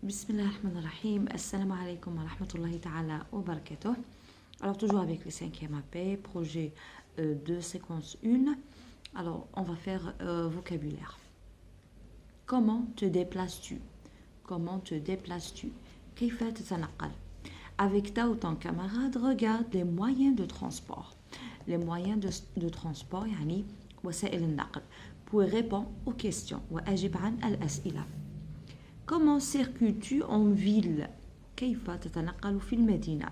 Bismillahirrahmanirrahim. Assalamu alaikum wa rahmatullahi ta'ala wa barakatuh. Alors, toujours avec le 5e AP, projet de séquence 1. Alors, on va faire vocabulaire. Comment te déplaces-tu? Comment te déplaces-tu? كيف تتنقل? Avec ta ou ton camarade, regarde les moyens de transport. Les moyens de transport, يعني وسائل النقل. Pour répondre aux questions. وأجب عن الأسئلة. Comment circules-tu en ville? كيف تتنقل في المدينة?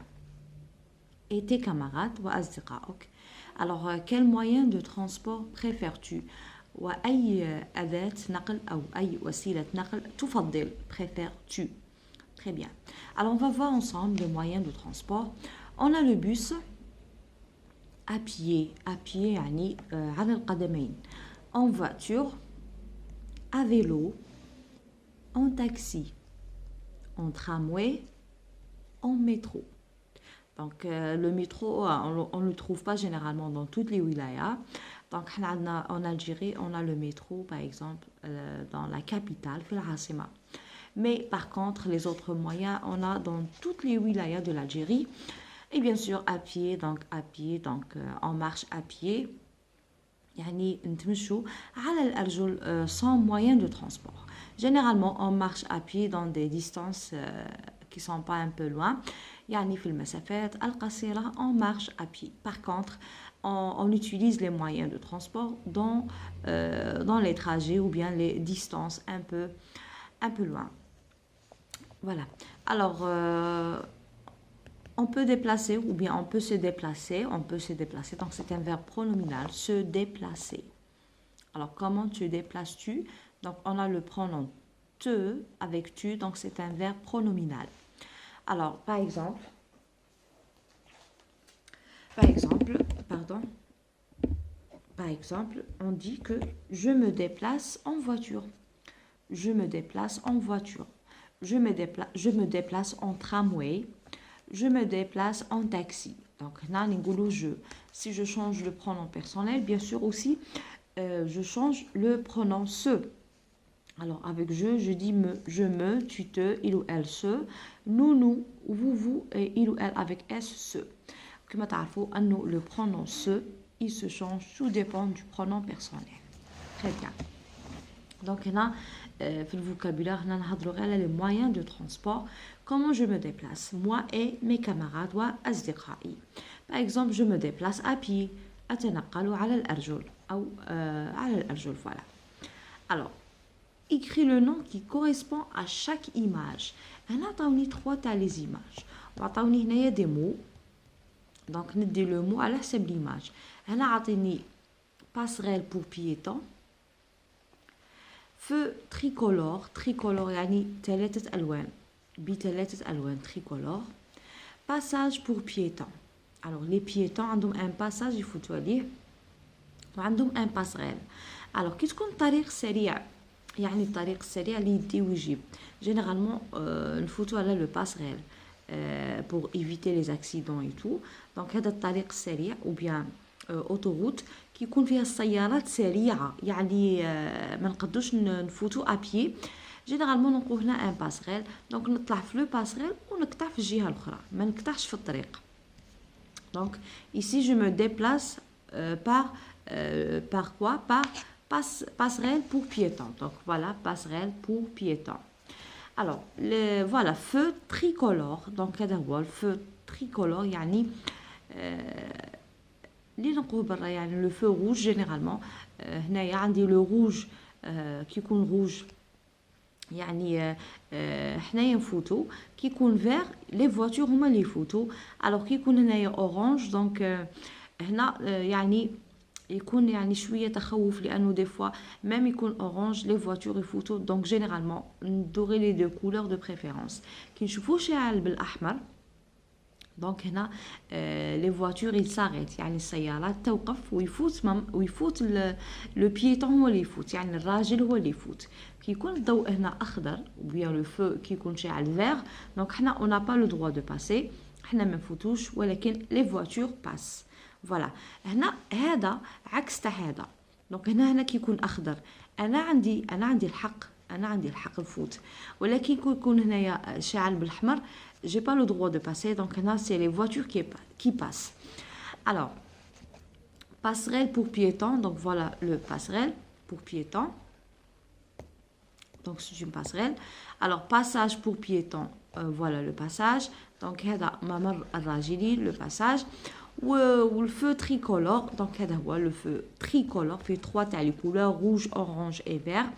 Et tes camarades وأصدقائك. Alors, quel moyen de transport préfères-tu? وأي أداة نقل أو أي وسيلة نقل تفضل préfères-tu? Très bien. Alors, on va voir ensemble les moyens de transport. On a le bus à pied يعني على القدمين. En voiture, à vélo, en taxi, en tramway, en métro. Donc, le métro, on ne le trouve pas généralement dans toutes les wilayas. Donc, en Algérie, on a le métro, par exemple, dans la capitale, في العاصمة. Mais par contre, les autres moyens, on a dans toutes les wilayas de l'Algérie. Et bien sûr, à pied, donc en marche à pied. يعني نتمشوا على الأرجل sans moyen de transport. Généralement, on marche à pied dans des distances qui ne sont pas un peu loin. يعني في المسافات القصيرة, on marche à pied. Par contre, on utilise les moyens de transport dans les trajets ou bien les distances un peu loin. Voilà. Alors, on peut déplacer ou bien on peut se déplacer. Donc, c'est un verbe pronominal, se déplacer. Alors, comment te déplaces-tu? Donc, on a le pronom te avec tu, donc c'est un verbe pronominal. Alors, par exemple, on dit que je me déplace en voiture. Je me déplace en voiture. Je me déplace en tramway. Je me déplace en taxi. Donc, là, si je change le pronom personnel, bien sûr aussi, je change le pronom se. Alors, avec je dis me, je me, tu te, il ou elle se, nous, vous, et il ou elle avec s, se. Comme vous savez, le pronom se, il se change, tout dépend du pronom personnel. Très bien. Donc, là, dans le vocabulaire, on a les moyens de transport. Comment je me déplace? Moi et mes camarades وأصدقائي. Par exemple, je me déplace à pied. أتنقل على الأرجل أو على الأرجل, voilà. Alors, écris le nom qui correspond à chaque image. On a 3 تاع les images. وعطاوني هنايا des mots. Donc, ندي le mot على حسب l'image. هنا عطيني passerelle pour piéton. Feu tricolore يعني 3 ألوان ب3 ألوان tricolore. Passage pour piétons. Alors les piétons عندهم un passage يفوتوا عليه وعندهم un passerelle. Alors كي تكون طريق سريع يعني الطريق السريع اللي يدي ويجيب généralement نفوتوا على le passerelle pour éviter les accidents et tout. Donc هذا الطريق السريع ou bien autoroute كيكون فيها السيارات سريعه يعني ما نقدوش نفوتوا ابيي. جينيرالمون نلقاو هنا ان باسريل. دونك نطلع في لو باسريل ونقطع في الجهه الاخرى, ما نقطعش في الطريق. دونك ici je me déplace par quoi? Par passerelle pour piétons. Donc voilà, passerelle pour piétons. Alors voilà, feu tricolore. Donc هذا هو الفeu tricolore يعني اللي نلقوه برا يعني لو فو روج جينيرالمون. هنايا عندي لو روج كيكون روج يعني حنايا نفوتو. كيكون فير لي فواتور هما اللي يفوتو. الوغ كيكون هنايا اورانج دونك هنا يعني يكون يعني شويه تخوف لانه دي فوا ميم يكون اورانج لي فواتور يفوتو. دونك جينيرالمون ندوري لي دو كولور دو بريفيرونس. كي نشوفو شاعل بالاحمر دونك هنا لي فواتور il s'arrête يعني السيارات توقف ويفوت لو بييتون هو اللي يفوت يعني الراجل هو اللي يفوت. كيكون الضوء هنا اخضر وبيان لو فو كيكون شاعل فير دونك حنا اون با لو دروا دو باسي, حنا ما نفوتوش ولكن لي فواتور باس. فوالا هنا هذا عكس تاع هذا. دونك هنا كيكون اخضر. انا عندي الحق انا عندي الحق نفوت. ولكن يكون هنايا شاعل بالاحمر j'ai pas le droit de passer. Donc هنا c'est les voitures qui passent. Alors passerelle pour piétons, donc voilà le passerelle pour piétons. Donc c'est une passerelle. Alors passage pour piétons, voilà le passage. Donc هذا ممر الراجلين le passage. Ou le feu tricolore, donc le feu tricolore fait 3 تاع les couleurs rouge, orange et vert.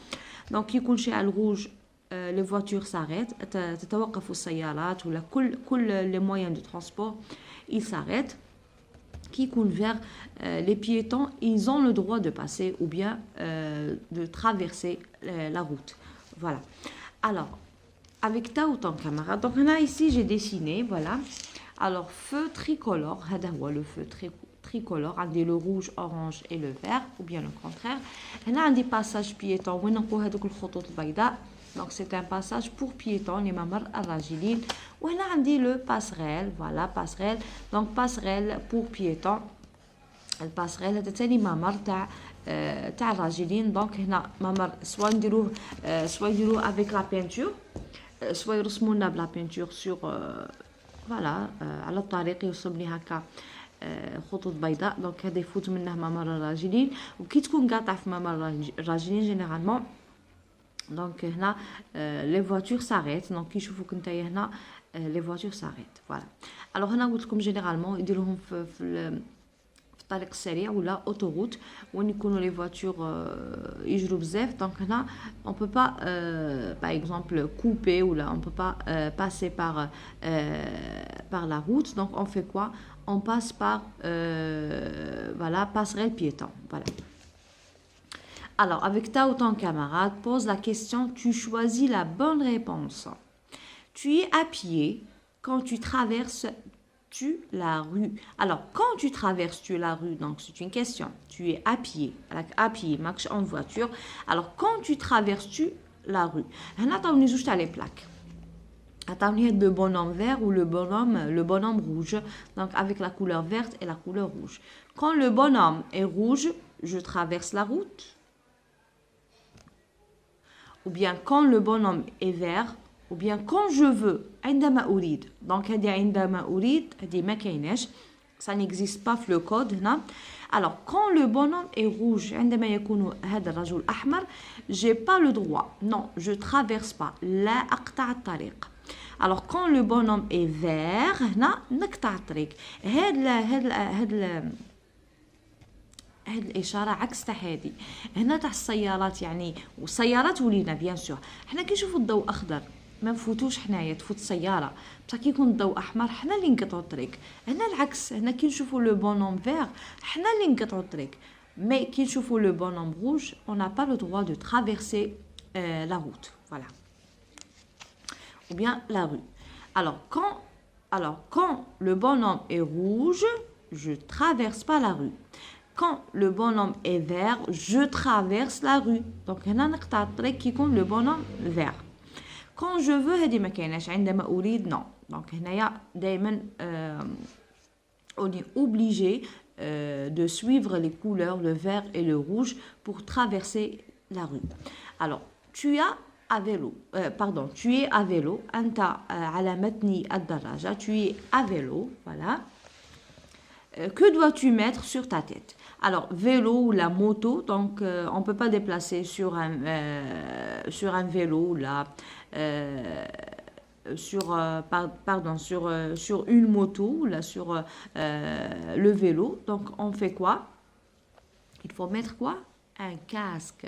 Donc يكون شاعل rouge, les voitures s'arrêtent, تتوقف السيارات ولا كل les moyens de transport ils s'arrêtent. Qui يكون vert, les piétons ils ont le droit de passer ou bien de traverser la route. Voilà. Alors avec ta ou ton camarade, donc là ici j'ai dessiné, voilà. Alors feu tricolore, هذا هو le feu tricolore, عندي le rouge, orange et le vert ou bien le contraire. هنا عندي passage piéton وين نلقوا هذوك الخطوط البيضاء. Donc c'est un passage pour piétons les ممر الراجلين. وهنا عندي le passerelle, voilà passerelle. Donc passerelle pour piétons. الباسريل هذا ثاني ممر تاع الراجلين. دونك هنا ممر سواء نديروه افيك لا بينتور سواء يرسموا لنا بلا بينتور سور فوالا على الطريق يوصل لي هكا خطوط بيضاء. دونك هذا يفوت منه ممر الراجلين. وكي تكون قاطع في ممر الراجلين جينيرالمون دونك هنا لي فواتور ساريت. دونك كي يشوفوك نتايا هنا لي فواتور ساريت فوالا. الوغ هنا قلت لكم جينيرالمون يديروهم في الطريق السريع ولا اوتوروت وين يكونوا لي فواتور يجروا بزاف. دونك هنا on peut pas par exemple couper ou là on peut pas passer par la route. Donc on fait quoi? On passe par voilà passerelle piéton. Voilà. Alors avec ta ou ton camarade pose la question, tu choisis la bonne réponse. Tu es à pied quand tu traverses la rue. Alors, quand tu traverses la rue, donc c'est une question. Tu es à pied, marche en voiture. Alors, quand tu traverses la rue, on a juste les plaques. Attendez le bonhomme vert ou le bonhomme rouge. Donc, avec la couleur verte et la couleur rouge. Quand le bonhomme est rouge, je traverse la route. Ou bien quand le bonhomme est vert, ou bien quand je veux, عندما أريد. Donc هذه عندما أريد هذه ما كايناش, ça n'existe pas في le code هنا. Alors quand le bonhomme est rouge, عندما يكون هذا الرجل أحمر, j'ai pas le droit. Non, je traverse pas. لا أقطع الطريق. Alors quand le bonhomme est vert, هنا نقطع الطريق. هاد الاشاره عكس تاع هادي. هنا تاع السيارات يعني والسيارات ولينا بيان سور حنا كي نشوفوا الضوء اخضر ما نفوتوش حنايا تفوت السياره بصح كي يكون الضوء احمر حنا اللي نقطعوا الطريق. هنا العكس, هنا كي نشوفوا لو بونوم فير حنا اللي نقطعوا الطريق. مي كي نشوفوا لو بونوم روج on n'a pas le droit de traverser la route, voilà, ou bien la rue. Alors quand le bonhomme est rouge, je traverse pas la rue. Quand le bonhomme est vert, je traverse la rue. Donc هنا نقطع الطريق كي يكون le bonhomme vert. Quand je veux هذه ما كايناش, عندما أريد non. Donc هنايا دائما on est obligé de suivre les couleurs le vert et le rouge pour traverser la rue. Alors tu es à vélo. أنت على متن الدراجة. Tu es à vélo, voilà. Que dois-tu mettre sur ta tête? Alors, vélo ou la moto, donc on ne peut pas déplacer sur un vélo ou sur une moto ou là, sur le vélo. Donc, on fait quoi? Il faut mettre quoi? Un casque.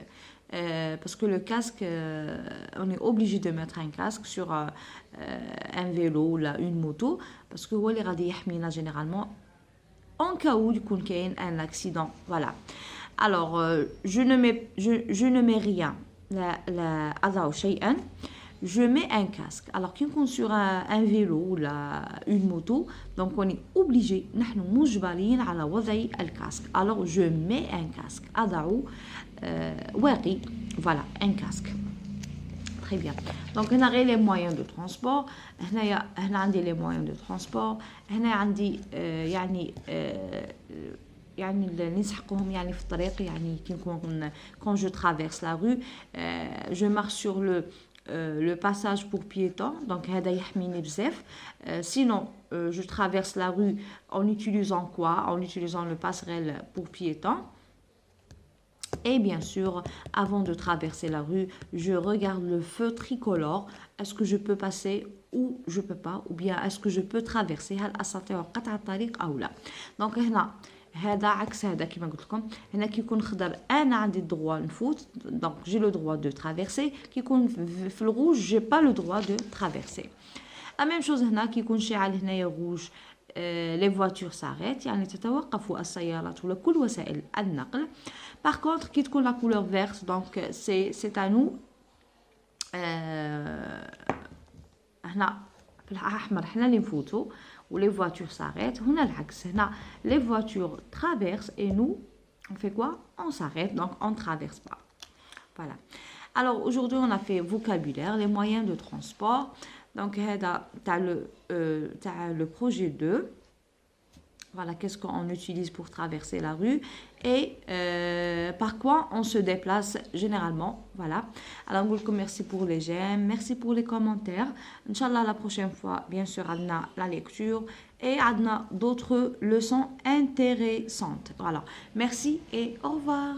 Parce que le casque, on est obligé de mettre un casque sur un vélo ou là, une moto. Parce que هو اللي غادي يحمينا généralement en cas où يكون كاين un accident. Voilà. Alors je ne mets rien. لا أضع شيئا. Je mets un casque. Alors كي نكون sur un vélo ou une moto, donc on est obligé, نحن مجبرين على وضع الكاسك. Alors je mets un casque. أضع واقي. Voilà, un casque. Très bien. Donc هنا غير les moyens de transport. هنا عندي les moyens de transport. هنا عندي يعني يعني اللي نسحقهم يعني في الطريق يعني كي نكون quand je traverse la rue je marche sur le passage pour piétons donc هذا يحميني بزاف sinon je traverse la rue en utilisant quoi en utilisant le passerelle pour piétons. Et bien sûr, avant de traverser la rue, je regarde le feu tricolore. Est-ce que je peux passer ou je peux pas? Ou bien est-ce que je peux traverser? هل أستطيع قطع الطريق أو لا؟ دونك هنا هذا عكس هذا كما قلت لكم. هنا كي يكون خضر أنا عندي الدروا نفوت. دونك j'ai le droit de traverser. كي يكون في الروج j'ai pas le droit de traverser. La même chose هنا كي يكون شاعل هنايا روج les voitures s'arrêtent يعني تتوقف السيارات ولا كل وسائل النقل. Par contre كي تكون la couleur verte donc c'est à nous هنا في الأحمر حنا اللي نفوتوا و les voitures s'arrêtent. هنا العكس هنا les voitures traversent et nous on fait quoi? On s'arrête donc on ne traverse pas. Voilà. Alors aujourd'hui on a fait vocabulaire, les moyens de transport. Donc, tu as le projet 2. Voilà, qu'est-ce qu'on utilise pour traverser la rue et par quoi on se déplace généralement. Voilà. Alors, merci pour les j'aime, merci pour les commentaires. Inch'Allah, la prochaine fois, bien sûr, on a la lecture et on a d'autres leçons intéressantes. Voilà. Merci et au revoir.